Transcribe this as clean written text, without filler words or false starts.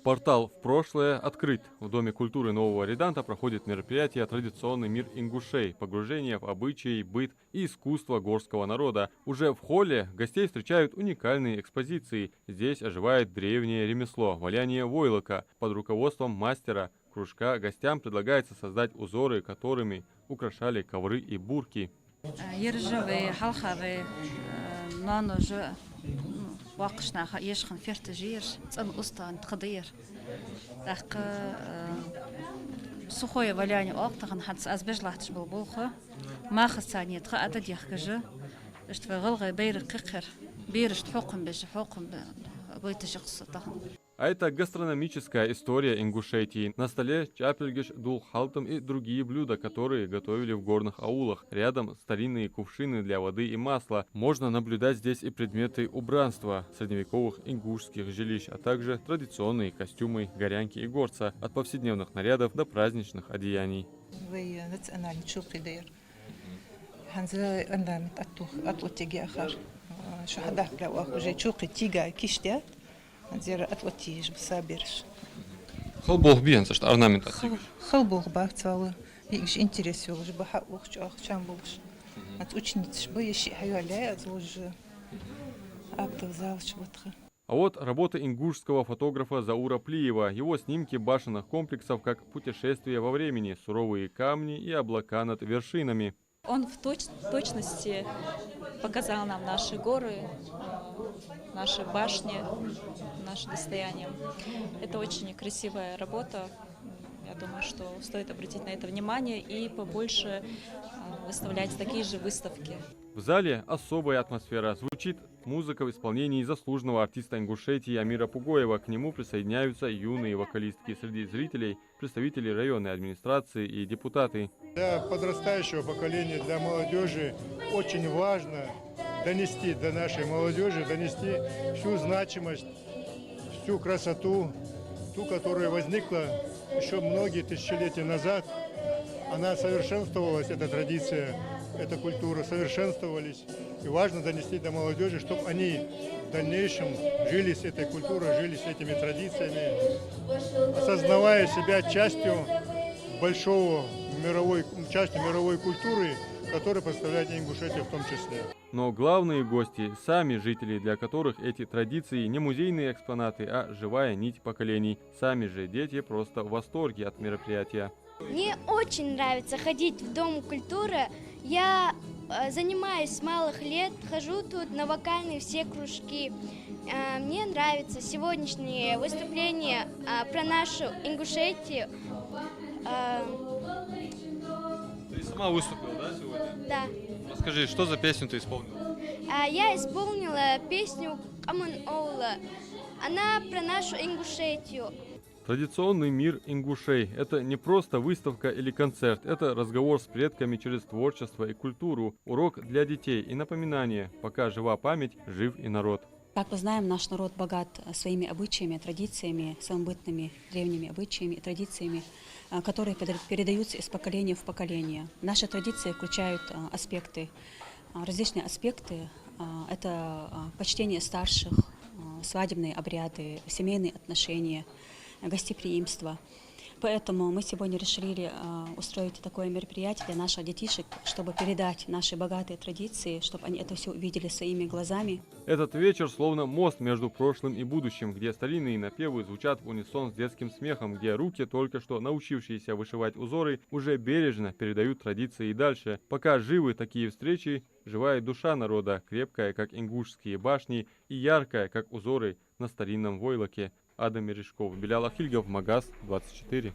Портал в прошлое открыт. В Доме культуры Нового Реданта проходит мероприятие «Традиционный мир ингушей», погружение в обычаи, быт и искусство горского народа. Уже в холле гостей встречают уникальные экспозиции. Здесь оживает древнее ремесло – валяние войлока. Под руководством мастера кружка гостям предлагается создать узоры, которыми украшали ковры и бурки. واقشنا يشخن فيرتجير تصن أسطان تقدير دق سخوية ولاني أوقتهن حدس أزبج لحتش بالبوخة ما خصاني تقا أدد يخكجة اشتفى غلغة بير ققر بيرشت حكم بيش حكم بيتش قصتهن. А это гастрономическая история Ингушетии. На столе чапельгеш, дулхалтом и другие блюда, которые готовили в горных аулах. Рядом старинные кувшины для воды и масла. Можно наблюдать здесь и предметы убранства средневековых ингушских жилищ, а также традиционные костюмы горянки и горца, от повседневных нарядов до праздничных одеяний. Халбох биен, что орнамент отсюда. Халбох бахцалы. Игш интерес его, чтобы хаух чах чамбулш. От учениц бы еще хаяля отложи. Актов зал чего-то. А вот работа ингушского фотографа Заура Плиева. Его снимки башенных комплексов как путешествие во времени, суровые камни и облака над вершинами. Он в точности показал нам наши горы, наши башни, наше достояние. Это очень красивая работа. Я думаю, что стоит обратить на это внимание и побольше выставлять такие же выставки. В зале особая атмосфера. Звучит музыка в исполнении заслуженного артиста Ингушетии Амира Пугоева. К нему присоединяются юные вокалистки. Среди зрителей представители районной администрации и депутаты. Для подрастающего поколения, для молодежи очень важно донести до нашей молодежи, донести всю значимость, всю красоту, ту, которая возникла еще многие тысячелетия назад. Она совершенствовалась, эта традиция, эта культура совершенствовались. И важно донести до молодежи, чтобы они в дальнейшем жили с этой культурой, жили с этими традициями, осознавая себя частью частью мировой культуры, которая представляет Ингушетию в том числе. Но главные гости – сами жители, для которых эти традиции не музейные экспонаты, а живая нить поколений. Сами же дети просто в восторге от мероприятия. Мне очень нравится ходить в Дом культуры. Я занимаюсь с малых лет, хожу тут на вокальные все кружки. Мне нравится сегодняшнее выступление про нашу Ингушетию. Ты сама выступила, да, сегодня? Да. Расскажи, что за песню ты исполнила? Я исполнила песню «Камон Оула». Она про нашу Ингушетию. Традиционный мир ингушей – это не просто выставка или концерт, это разговор с предками через творчество и культуру, урок для детей и напоминание, пока жива память, жив и народ. Как мы знаем, наш народ богат своими обычаями, традициями, самобытными древними обычаями и традициями, которые передаются из поколения в поколение. Наши традиции включают различные аспекты. Это почтение старших, свадебные обряды, семейные отношения, гостеприимство. Поэтому мы сегодня решили устроить такое мероприятие для наших детишек, чтобы передать наши богатые традиции, чтобы они это все увидели своими глазами. Этот вечер словно мост между прошлым и будущим, где старинные напевы звучат в унисон с детским смехом, где руки, только что научившиеся вышивать узоры, уже бережно передают традиции и дальше. Пока живы такие встречи, живая душа народа, крепкая, как ингушские башни, и яркая, как узоры на старинном войлоке. Адам Мережков, Белял Ахильгов, Магаз 24.